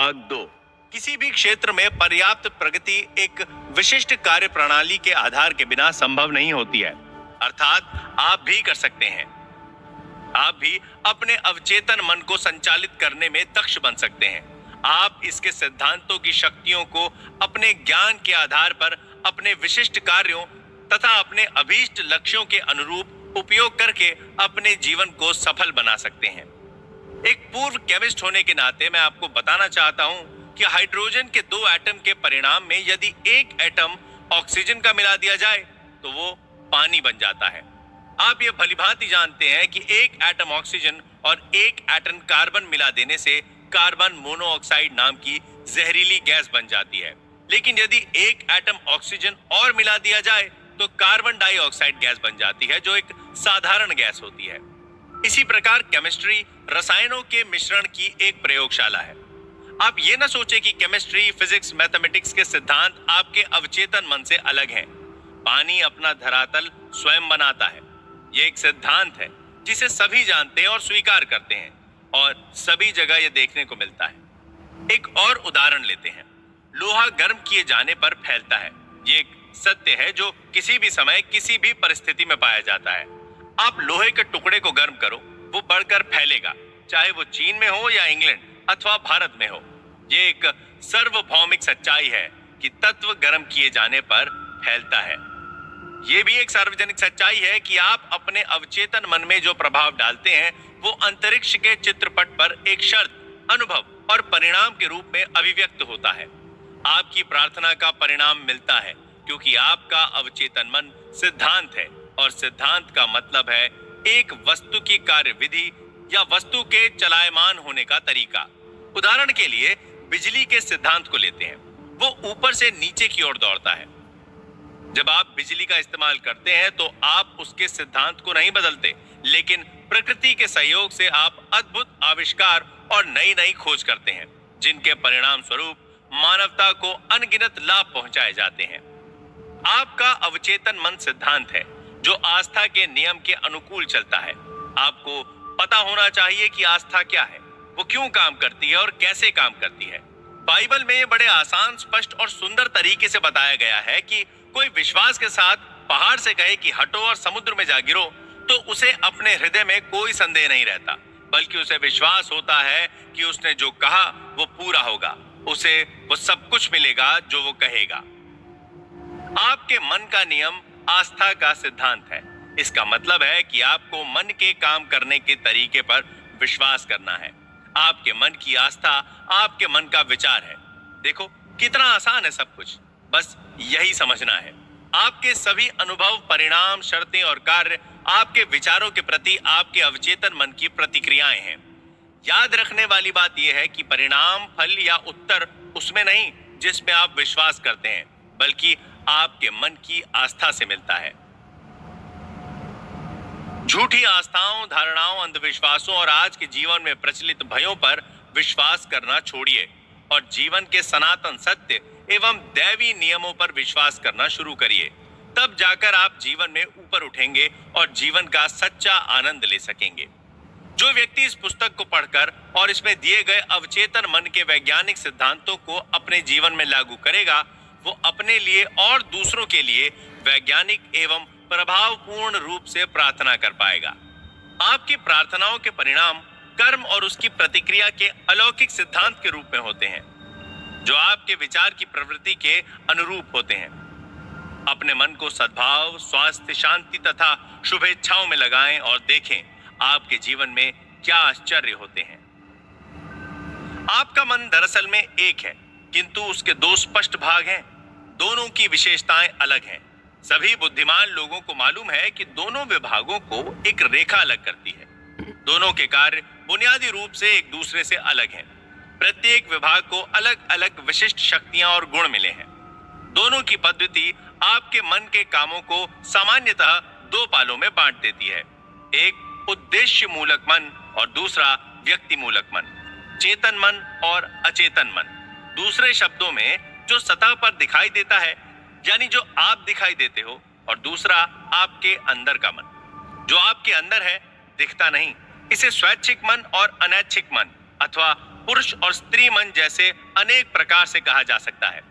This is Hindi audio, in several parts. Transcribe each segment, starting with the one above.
भाग 2। किसी भी क्षेत्र में पर्याप्त प्रगति एक विशिष्ट कार्य प्रणाली के आधार के बिना संभव नहीं होती है। अर्थात आप भी कर सकते हैं। आप भी अपने अवचेतन मन को संचालित करने में दक्ष बन सकते हैं। आप इसके सिद्धांतों की शक्तियों को अपने ज्ञान के आधार पर अपने विशिष्ट कार्यों तथा अपने अभीष्ट लक्ष्यों के अनुरूप उपयोग करके अपने जीवन को सफल बना सकते हैं। एक पूर्व केमिस्ट होने के नाते मैं आपको बताना चाहता हूं कि हाइड्रोजन के 2 एटम के परिणाम में यदि एक एटम ऑक्सीजन का मिला दिया जाए तो वो पानी बन जाता है। आप ये भलीभांति जानते हैं कि एक एटम ऑक्सीजन और एक एटम कार्बन मिला देने से कार्बन मोनोऑक्साइड नाम की जहरीली गैस बन जाती है। लेकिन यदि एक एटम ऑक्सीजन और मिला दिया जाए तो कार्बन डाइऑक्साइड गैस बन जाती है, जो एक साधारण गैस होती है। इसी प्रकार केमिस्ट्री रसायनों के मिश्रण की एक प्रयोगशाला है। आप ये ना सोचे कि केमिस्ट्री, फिजिक्स, मैथमेटिक्स के सिद्धांत आपके अवचेतन मन से अलग हैं। पानी अपना धरातल स्वयं बनाता है। ये एक सिद्धांत है जिसे सभी जानते हैं और स्वीकार करते हैं, और सभी जगह ये देखने को मिलता है। एक और उदाहरण लेते हैं। लोहा गर्म किए जाने पर फैलता है। ये एक सत्य है जो किसी भी समय किसी भी परिस्थिति में पाया जाता है। आप लोहे के टुकड़े को गर्म करो, वो बढ़कर फैलेगा, चाहे वो चीन में हो या इंग्लैंड अथवा भारत में हो। ये एक सार्वभौमिक सच्चाई है कि तत्व गर्म किए जाने पर फैलता है। ये भी एक सार्वजनिक सच्चाई है कि आप अपने अवचेतन मन में जो प्रभाव डालते हैं वो अंतरिक्ष के चित्रपट पर एक शर्त, अनुभव और परिणाम के रूप में अभिव्यक्त होता है। आपकी प्रार्थना का परिणाम मिलता है क्योंकि आपका अवचेतन मन सिद्धांत है, और सिद्धांत का मतलब है एक वस्तु की कार्यविधि या वस्तु के चलायमान होने का तरीका। उदाहरण के लिए बिजली के सिद्धांत को लेते हैं। वो ऊपर से नीचे की ओर दौड़ता है। जब आप बिजली का इस्तेमाल करते हैं तो आप उसके सिद्धांत को नहीं बदलते, लेकिन प्रकृति के सहयोग से आप अद्भुत आविष्कार और नई नई खोज करते हैं, जिनके परिणाम स्वरूप मानवता को अनगिनत लाभ पहुंचाए जाते हैं। आपका अवचेतन मन सिद्धांत है जो आस्था के नियम के अनुकूल चलता है। आपको पता होना चाहिए कि आस्था क्या है, वो क्यों काम करती है और कैसे काम करती है। बाइबल में ये बड़े आसान, स्पष्ट और सुंदर तरीके से बताया गया है कि कोई विश्वास के साथ पहाड़ से कहे कि हटो और समुद्र में जा गिरो, तो उसे अपने हृदय में कोई संदेह नहीं रहता, बल्कि उसे विश्वास होता है कि उसने जो कहा वो पूरा होगा, उसे वो सब कुछ मिलेगा जो वो कहेगा। आपके मन का नियम आस्था का सिद्धांत है। इसका मतलब है कि आपको मन के काम करने के तरीके पर विश्वास करना है। आपके मन की आस्था आपके मन का विचार है। देखो कितना आसान है सब कुछ, बस यही समझना है। आपके सभी अनुभव, परिणाम, शर्तें और कार्य आपके विचारों के प्रति आपके अवचेतन मन की प्रतिक्रियाएं हैं। याद रखने वाली बात यह है कि परिणाम, फल या उत्तर उसमें नहीं जिसमें आप विश्वास करते हैं, बल्कि आपके मन की आस्था से मिलता है। झूठी आस्थाओं, धारणाओं, अंधविश्वासों और आज के जीवन में प्रचलित भयों पर विश्वास करना छोड़िए और जीवन के सनातन सत्य एवं दैवी नियमों पर विश्वास करना शुरू करिए। तब जाकर आप जीवन में ऊपर उठेंगे और जीवन का सच्चा आनंद ले सकेंगे। जो व्यक्ति इस पुस्तक को पढ़कर और इसमें दिए गए अवचेतन मन के वैज्ञानिक सिद्धांतों को अपने जीवन में लागू करेगा, वो अपने लिए और दूसरों के लिए वैज्ञानिक एवं प्रभावपूर्ण रूप से प्रार्थना कर पाएगा। आपकी प्रार्थनाओं के परिणाम कर्म और उसकी प्रतिक्रिया के अलौकिक सिद्धांत के रूप में होते हैं, जो आपके विचार की प्रवृत्ति के अनुरूप होते हैं। अपने मन को सद्भाव, स्वास्थ्य, शांति तथा शुभेच्छाओं में लगाएं और देखें आपके जीवन में क्या आश्चर्य होते हैं। आपका मन दरअसल में एक है, किंतु उसके 2 स्पष्ट भाग हैं। दोनों की विशेषताएं अलग हैं। सभी बुद्धिमान लोगों को मालूम है कि दोनों विभागों को एक रेखा अलग करती है। दोनों के कार्य बुनियादी रूप से एक दूसरे से अलग हैं। प्रत्येक विभाग को अलग अलग विशिष्ट शक्तियां और गुण मिले हैं। दोनों की पद्धति आपके मन के कामों को सामान्यतः 2 पालों में बांट देती है। एक उद्देश्य मूलक मन और दूसरा व्यक्ति मूलक मन, चेतन मन और अचेतन मन। दूसरे शब्दों में, जो सतह पर दिखाई देता है, यानी जो आप दिखाई देते हो, और दूसरा आपके अंदर का मन, जो आपके अंदर है, दिखता नहीं। इसे स्वैच्छिक मन और अनैच्छिक मन अथवा पुरुष और स्त्री मन जैसे अनेक प्रकार से कहा जा सकता है।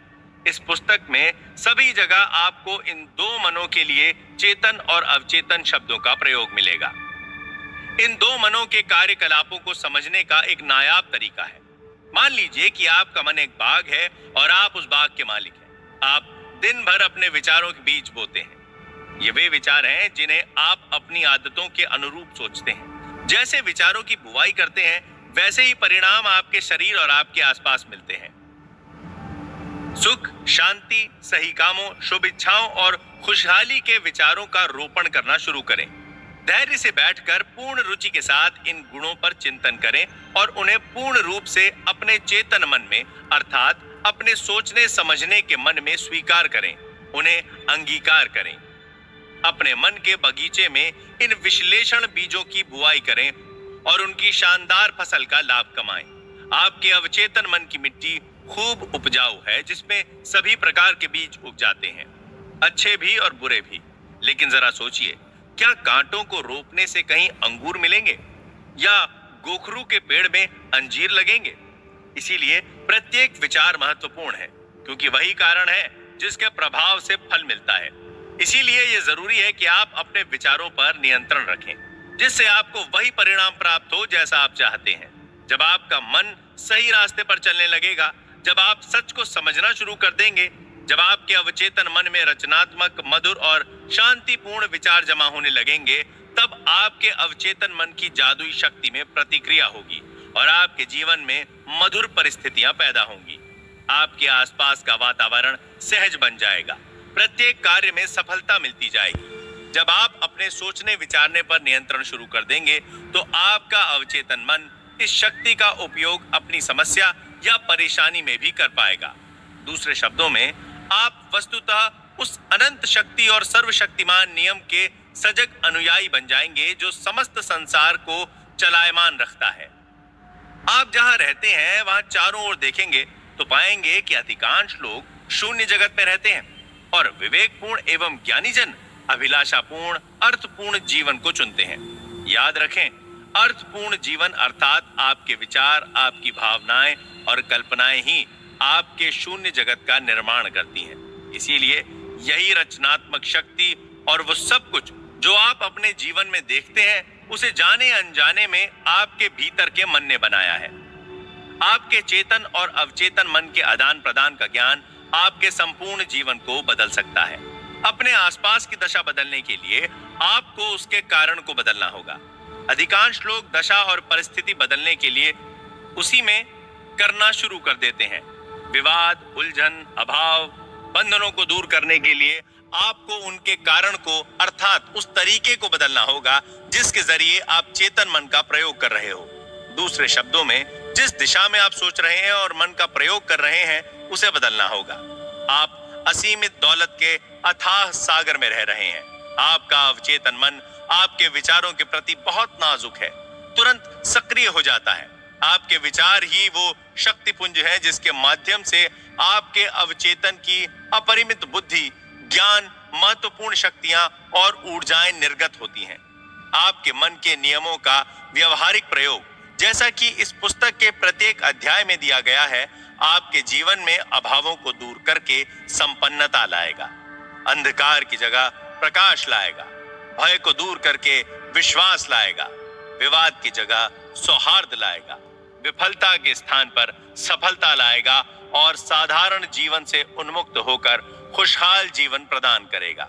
इस पुस्तक में सभी जगह आपको इन दो मनों के लिए चेतन और अवचेतन शब्दों का प्रयोग मिलेगा। इन दो मनों के कार्यकलापों को समझने का एक नायाब तरीका है। मान लीजिए कि आपका मन एक बाग है और आप उस बाग के मालिक हैं। आप दिन भर अपने विचारों के बीज बोते हैं। ये वे विचार हैं जिन्हें आप अपनी आदतों के अनुरूप सोचते हैं। जैसे विचारों की बुवाई करते हैं, वैसे ही परिणाम आपके शरीर और आपके आसपास मिलते हैं। सुख, शांति, सही कामों, शुभ इच्छाओं और खुशहाली के विचारों का रोपण करना शुरू करें। धैर्य से बैठकर पूर्ण रुचि के साथ इन गुणों पर चिंतन करें और उन्हें पूर्ण रूप से अपने चेतन मन में अर्थात अपने सोचने समझने के मन में स्वीकार करें, उन्हें अंगीकार करें। अपने मन के बगीचे में इन विश्लेषण बीजों की बुआई करें और उनकी शानदार फसल का लाभ कमाएं। आपके अवचेतन मन की मिट्टी खूब उपजाऊ है, जिसमें सभी प्रकार के बीज उग जाते हैं, अच्छे भी और बुरे भी। लेकिन जरा सोचिए, क्या कांटों को रोपने से कहीं अंगूर मिलेंगे या गोखरू के पेड़ में अंजीर लगेंगे? इसीलिए प्रत्येक विचार महत्वपूर्ण है, क्योंकि वही कारण है जिसके प्रभाव से फल मिलता है। इसीलिए यह जरूरी है कि आप अपने विचारों पर नियंत्रण रखें, जिससे आपको वही परिणाम प्राप्त हो जैसा आप चाहते हैं। जब आपका मन सही रास्ते पर चलने लगेगा, जब आप सच को समझना शुरू कर देंगे, जब आपके अवचेतन मन में रचनात्मक, मधुर और शांतिपूर्ण विचार जमा होने लगेंगे, तब आपके अवचेतन मन की जादुई शक्ति में प्रतिक्रिया होगी और आपके जीवन में मधुर परिस्थितियां पैदा होंगी। आपके आसपास का वातावरण सहज बन जाएगा, प्रत्येक कार्य में सफलता मिलती जाएगी। जब आप अपने सोचने विचारने पर नियंत्रण शुरू कर देंगे, तो आपका अवचेतन मन इस शक्ति का उपयोग अपनी समस्या या परेशानी में भी कर पाएगा। दूसरे शब्दों में, आप वस्तुतः उस अनंत शक्ति और सर्वशक्तिमान नियम के सजग अनुयायी बन जाएंगे जो समस्त संसार को चलायमान रखता है। आप जहां रहते हैं वहां चारों ओर देखेंगे तो पाएंगे कि अधिकांश लोग शून्य जगत में रहते हैं और विवेकपूर्ण एवं ज्ञानी जन अभिलाषापूर्ण, अर्थपूर्ण जीवन को चुनते हैं। याद रखें, अर्थपूर्ण जीवन अर्थात आपके विचार, आपकी भावनाएं और कल्पनाएं ही आपके शून्य जगत का निर्माण करती हैं। इसीलिए यही रचनात्मक शक्ति और वो सब कुछ जो आप अपने जीवन में देखते हैं, उसे जाने अनजाने में आपके भीतर के मन ने बनाया है। आपके चेतन और अवचेतन मन के आदान प्रदान का ज्ञान आपके संपूर्ण जीवन को बदल सकता है। अपने आसपास की दशा बदलने के लिए आपको उसके कारण को बदलना होगा। अधिकांश लोग दशा और परिस्थिति बदलने के लिए उसी में करना शुरू कर देते हैं। विवाद, उलझन, अभाव, बंधनों को दूर करने के लिए आपको उनके कारण को अर्थात उस तरीके को बदलना होगा जिसके जरिए आप चेतन मन का प्रयोग कर रहे हो। दूसरे शब्दों में, जिस दिशा में आप सोच रहे हैं और मन का प्रयोग कर रहे हैं, उसे बदलना होगा। आप असीमित दौलत के अथाह सागर में रह रहे हैं। आपका अवचेतन मन आपके विचारों के प्रति बहुत नाजुक है, तुरंत सक्रिय हो जाता है। आपके विचार ही वो शक्ति पुंज है जिसके माध्यम से आपके अवचेतन की अपरिमित बुद्धि, ज्ञान, महत्वपूर्ण शक्तियां और ऊर्जाएं निर्गत होती हैं। आपके मन के नियमों का व्यवहारिक प्रयोग, जैसा कि इस पुस्तक के प्रत्येक अध्याय में दिया गया है, आपके जीवन में अभावों को दूर करके संपन्नता लाएगा, अंधकार की जगह प्रकाश लाएगा, भय को दूर करके विश्वास लाएगा, विवाद की जगह सौहार्द लाएगा, विफलता के स्थान पर सफलता लाएगा और साधारण जीवन से उन्मुक्त होकर खुशहाल जीवन प्रदान करेगा।